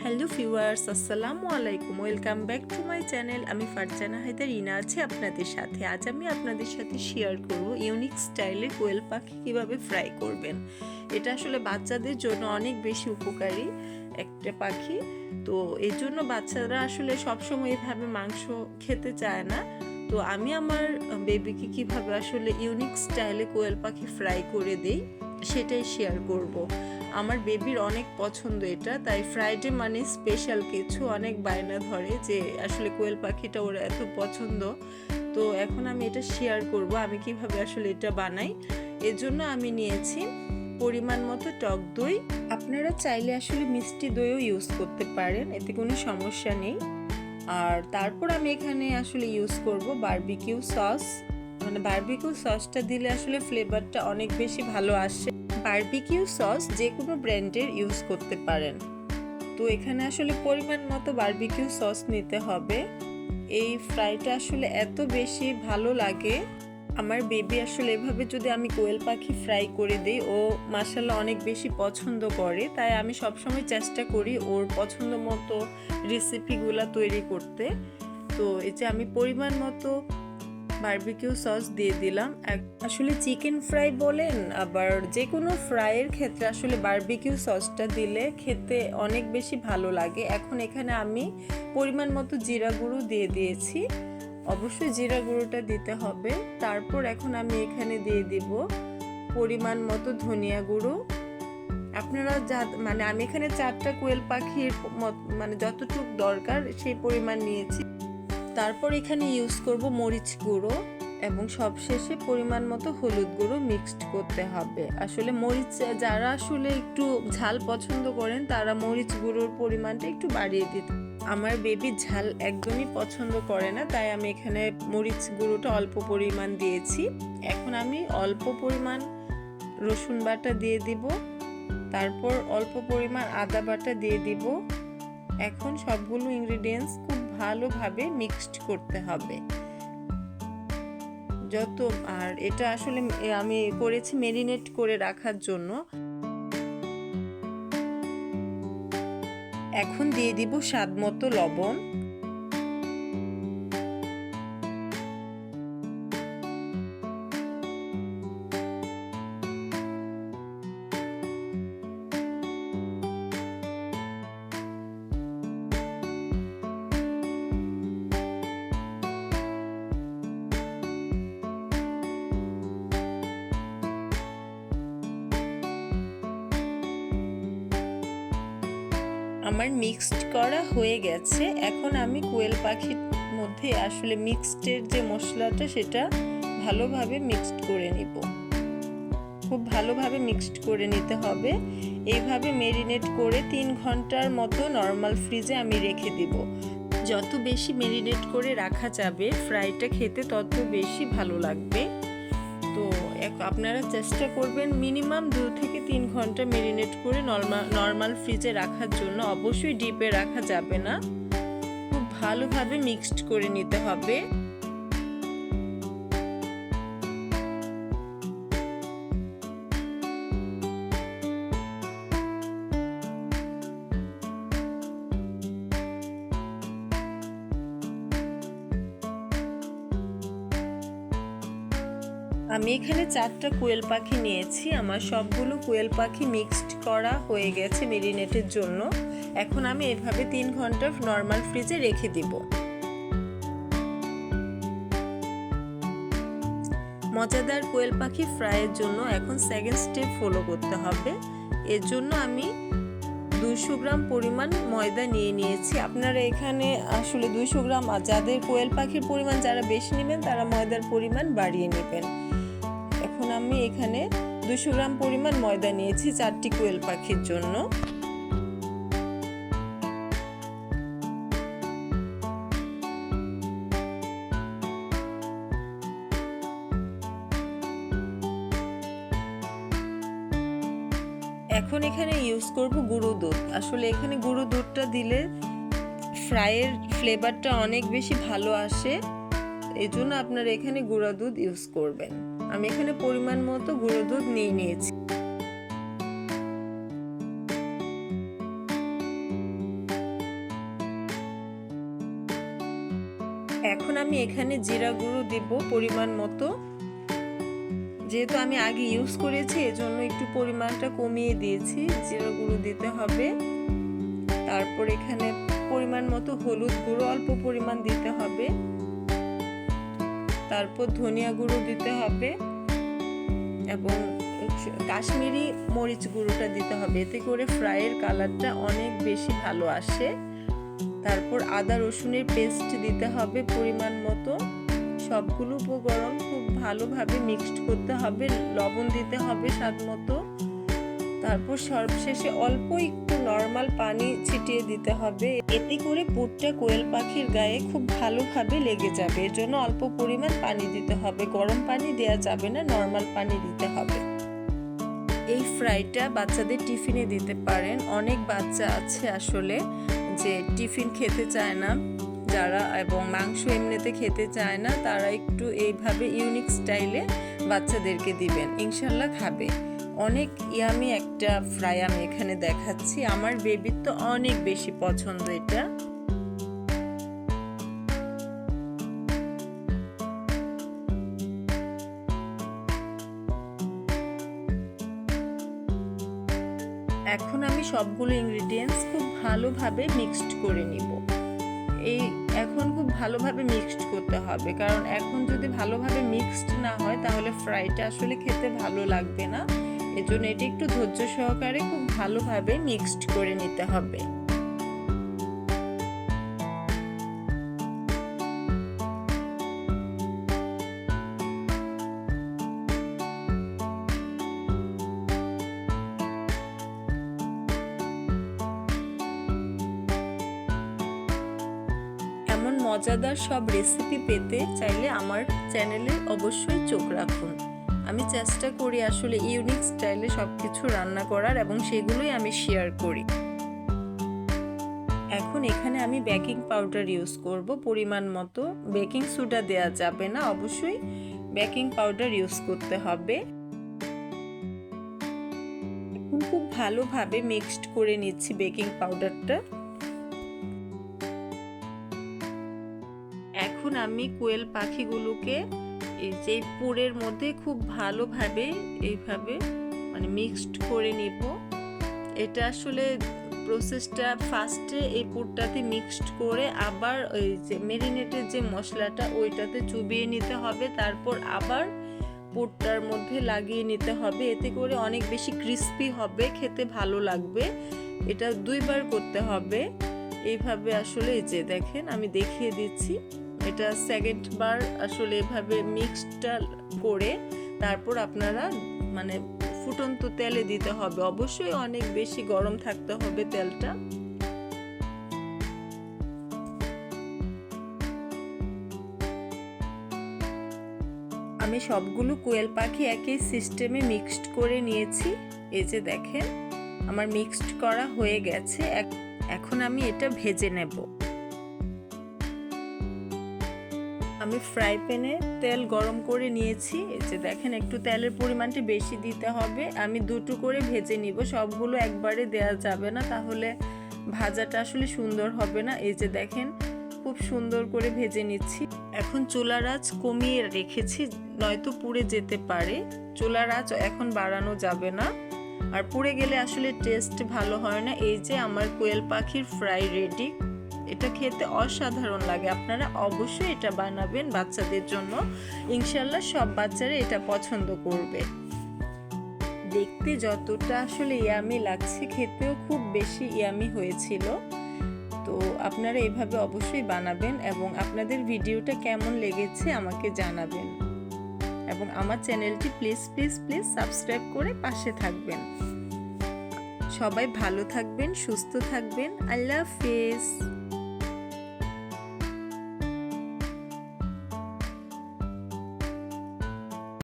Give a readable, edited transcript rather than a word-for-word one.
Hello viewers, আসসালামু আলাইকুম। Welcome back to my channel. আমি ফারজানা হায়দার রিনা আছি আপনাদের সাথে। আজ আমি আপনাদের সাথে শেয়ার করব ইউনিক স্টাইলে কোয়েল পাখি কীভাবে ফ্রাই করবেন। এটা আসলে বাচ্চাদের জন্য অনেক বেশি উপকারী একটা পাখি। তো এই জন্য বাচ্চারা আসলে সবসময় এভাবে মাংস খেতে চায় না। তো আমি আমার বেবিকে কীভাবে আসলে ইউনিক স্টাইলে কোয়েল পাখি ফ্রাই করে দিই সেটাই শেয়ার করব। আমার বেবির অনেক পছন্দ এটা, তাই ফ্রাইডে মানে স্পেশাল কিছু, অনেক বায়না ধরে যে আসলে কোয়েল পাখিটা ওর এত পছন্দ। তো এখন আমি এটা শেয়ার করব আমি কিভাবে আসলে এটা বানাই। এর জন্য আমি নিয়েছি পরিমাণ মতো টক দই। আপনারা চাইলে আসলে মিষ্টি দইও ইউজ করতে পারেন, এতে কোনো সমস্যা নেই। আর তারপর আমি এখানে আসলে ইউজ করব বারবিকিউ সস। মানে বারবিকিউ সসটা দিলে আসলে ফ্লেভারটা অনেক বেশি ভালো আসে। বারবিকিউ সস যে কোনো ব্র্যান্ডের ইউজ করতে পারেন। তো এখানে আসলে পরিমাণ মতো বারবিকিউ সস নিতে হবে। এই ফ্রাইটা আসলে এত বেশি ভালো লাগে। আমার বেবি আসলে এভাবে যদি আমি কোয়েল পাখি ফ্রাই করে দিই, ও মাশাআল্লাহ অনেক বেশি পছন্দ করে। তাই আমি সবসময় চেষ্টা করি ওর পছন্দ মতো রেসিপিগুলো তৈরি করতে। তো এই যে আমি পরিমাণ মতো বারবিকিউ সস দিয়ে দিলাম। আসলে চিকেন ফ্রাই বলেন আবার যে কোনো ফ্রাইয়ের ক্ষেত্রে আসলে বারবিকিউ সসটা দিলে খেতে অনেক বেশি ভালো লাগে। এখন এখানে আমি পরিমাণ মতো জিরা গুঁড়ো দিয়ে দিয়েছি, অবশ্যই জিরা গুঁড়োটা দিতে হবে। তারপর এখন আমি এখানে দিয়ে দিব পরিমাণ মতো ধনিয়া গুঁড়ো। আপনারা মানে আমি এখানে 4টা কোয়েল পাখির মানে যতটুকু দরকার সেই পরিমাণ নিয়েছি। তারপর এখানে ইউজ করব মরিচ গুঁড়ো এবং সবশেষে পরিমাণ মতো হলুদ গুঁড়ো মিক্সড করতে হবে। আসলে মরিচ যারা আসলে একটু ঝাল পছন্দ করেন তারা মরিচ গুঁড়োর পরিমাণটা একটু বাড়িয়ে দিতে। আমার বেবি ঝাল একদমই পছন্দ করে না, তাই আমি এখানে মরিচ গুঁড়োটা অল্প পরিমাণ দিয়েছি। এখন আমি অল্প পরিমাণ রসুন বাটা দিয়ে দিব, তারপর অল্প পরিমাণ আদা বাটা দিয়ে দিব। এখন সবগুলো ইনগ্রেডিয়েন্টস খুব ভালোভাবে মিক্সড করতে হবে। আর এটা আসলে আমি করেছি ম্যারিনেট করে রাখার জন্য। এখন দিয়ে দিব স্বাদমতো লবণ। আমার মিক্সড করা হয়ে গেছে। এখন আমি কোয়েল পাখির মধ্যে আসলে মিক্সডের যে মশলাটা সেটা ভালোভাবে মিক্সড করে নিব। খুব ভালোভাবে মিক্সড করে নিতে হবে। এইভাবে ম্যারিনেট করে 3 ঘন্টার মতো নর্মাল ফ্রিজে আমি রেখে দিব। যত বেশি ম্যারিনেট করে রাখা যাবে ফ্রাইটা খেতে তত বেশি ভালো লাগবে। তো আপনারা চেষ্টা করবেন মিনিমাম 2 থেকে 3 ঘন্টা ম্যারিনেট করে নর্মাল ফ্রিজে রাখার জন্য। অবশ্যই ডিপে রাখা যাবে না। খুব ভালোভাবে মিক্সড করে নিতে হবে। আমি এখানে 4টা কোয়েল পাখি নিয়েছি। আমার সবগুলো কোয়েল পাখি মিক্সড করা হয়ে গেছে ম্যারিনেটের জন্য। এখন আমি এভাবে 3 ঘন্টা নর্মাল ফ্রিজে রেখে দিব। মজাদার কোয়েল পাখি ফ্রাইয়ের জন্য এখন সেকেন্ড স্টেপ ফলো করতে হবে। এর জন্য আমি 200 গ্রাম পরিমাণ ময়দা নিয়ে নিয়েছি। আপনারা এখানে আসলে 200 গ্রাম, যাদের কোয়েল পাখির পরিমাণ যারা বেশি নেবেন তারা ময়দার পরিমাণ বাড়িয়ে নেবেন। এখন আমি এখানে 200 গ্রাম পরিমাণ ময়দা নিয়েছি 4টি কোয়েল পাখির জন্য। এখন এখানে ইউজ করব গুঁড়ো দুধ। আসলে এখানে গুঁড়ো দুধটা দিলে ফ্রাইয়ের ফ্লেভারটা অনেক বেশি ভালো আসে। এজন্য আপনারা এখানে গুঁড়ো দুধ ইউজ করবেন। আমি এখানে পরিমাণ মতো গুঁড়ো দুধ নিয়ে নিয়েছি। এখন আমি এখানে জিরা গুঁড়ো দেব পরিমাণ মতো। যেহেতু আমি আগে ইউজ করেছি এজন্য একটু পরিমাণটা কমিয়ে দিয়েছি। জিরা গুঁড়ো দিতে হবে। তারপর এখানে পরিমাণ মতো হলুদ গুঁড়ো অল্প পরিমাণ দিতে হবে। তারপর ধনিয়া গুঁড়ো দিতে হবে এবং কাশ্মীরি মরিচ গুঁড়োটা দিতে হবে, এতে করে ফ্রাইয়ের কালারটা অনেক বেশি ভালো আসে। তারপর আদা রসুনের পেস্ট দিতে হবে পরিমাণ মতো। সবগুলো উপকরণ খুব ভালোভাবে মিক্সড করতে হবে। লবণ দিতে হবে স্বাদ মতো। তারপর সবশেষে অল্প একটু নরমাল পানি ছিটিয়ে দিতে হবে, এতে করে পুরটা কোয়েল পাখির গায়ে খুব ভালোভাবে লেগে যাবে। এর জন্য অল্প পরিমাণ পানি দিতে হবে। গরম পানি দেওয়া যাবে না, নরমাল পানি দিতে হবে। এই ফ্রাইটা বাচ্চাদের টিফিনে দিতে পারেন। অনেক বাচ্চা আছে আসলে যে টিফিন খেতে চায় না যারা, এবং মাংস এমনিতে খেতে চায় না, তারা একটু এইভাবে ইউনিক স্টাইলে বাচ্চাদেরকে দিবেন, ইনশাল্লাহ খাবে। অনেক ইয়ামি একটা ফ্রাই আমি এখানে দেখাচ্ছি। আমার বেবির তো অনেক বেশি পছন্দ এটা। এখন আমি সবগুলো ইনগ্রেডিয়েন্টস খুব ভালোভাবে মিক্সড করে নিব। এখন খুব ভালোভাবে মিক্সড করতে হবে, কারণ এখন যদি ভালোভাবে মিক্সড না হয় তাহলে ফ্রাইটা আসলে খেতে ভালো লাগবে না। এজন্য এটা একটু ধৈর্য সহকারে খুব ভালোভাবে মিক্সড করে নিতে হবে। মজাদার সব রেসিপি পেতে চাইলে আমার চ্যানেলে অবশ্যই চোখ রাখুন। আমি চেষ্টা করি আসলে ইউনিক স্টাইলে সবকিছু রান্না করার, এবং সেগুলোই আমি শেয়ার করি। এখন এখানে আমি বেকিং পাউডার ইউজ করব পরিমাণ মতো। বেকিং সোডা দেওয়া যাবে না, অবশ্যই বেকিং পাউডার ইউজ করতে হবে। এখন খুব ভালোভাবে মিক্সড করে নিচ্ছি বেকিং পাউডারটা। এখন আমি কোয়েল পাখিগুলোকে এই যে পুরের মধ্যে খুব ভালোভাবে এইভাবে মানে মিক্সড করে নিব। এটা আসলে প্রসেসটা ফার্স্টে এই পুরটাতে মিক্সড করে আবার ওই যে মেরিনেটের যে মশলাটা ওইটাতে চুবিয়ে নিতে হবে, তারপর আবার পুরটার মধ্যে লাগিয়ে নিতে হবে। এতে করে অনেক বেশি ক্রিস্পি হবে, খেতে ভালো লাগবে। এটা দুইবার করতে হবে এইভাবে। আসলে এই যে দেখেন আমি দেখিয়ে দিচ্ছি, এটা সেকেন্ড বার আসলে এভাবে মিক্সডটা করে তারপর আপনারা মানে ফুটন্ত তেলে দিতে হবে। অবশ্যই অনেক বেশি গরম থাকতে হবে তেলটা। আমি সবগুলো কোয়েল পাখি একই সিস্টেমে মিক্সড করে নিয়েছি। এই যে দেখেন আমার মিক্সড করা হয়ে গেছে। এখন আমি এটা ভেজে নেব। আমি ফ্রাই প্যানে তেল গরম করে নিয়েছি। এই যে দেখেন একটু তেলের পরিমাণটা বেশি দিতে হবে। আমি দুটো করে ভেজে নিব, সবগুলো একবারে দেওয়া যাবে না, তাহলে ভাজাটা আসলে সুন্দর হবে না। এই যে দেখেন খুব সুন্দর করে ভেজে নিচ্ছি। এখন চুলার আঁচ কমিয়ে রেখেছি, নয়তো পুড়ে যেতে পারে। চুলার আঁচ এখন বাড়ানো যাবে না, আর পুড়ে গেলে আসলে টেস্ট ভালো হয় না। এই যে আমার কোয়েল পাখির ফ্রাই রেডি। এটা খেতে অসাধারণ লাগে। আপনারা অবশ্যই এটা বানাবেন বাচ্চাদের জন্য, ইনশাল্লাহ সব বাচ্চারা এটা পছন্দ করবে। দেখতে যতটা আসলে ইয়ামি লাগছে, খেতেও খুব বেশি ইয়ামি হয়েছিল। তো আপনারা এভাবে অবশ্যই বানাবেন, এবং আপনাদের ভিডিওটা কেমন লেগেছে আমাকে জানাবেন, এবং আমার চ্যানেলটি প্লিজ প্লিজ প্লিজ সাবস্ক্রাইব করে পাশে থাকবেন। সবাই ভালো থাকবেন, সুস্থ থাকবেন। আল্লাহ হাফেজ।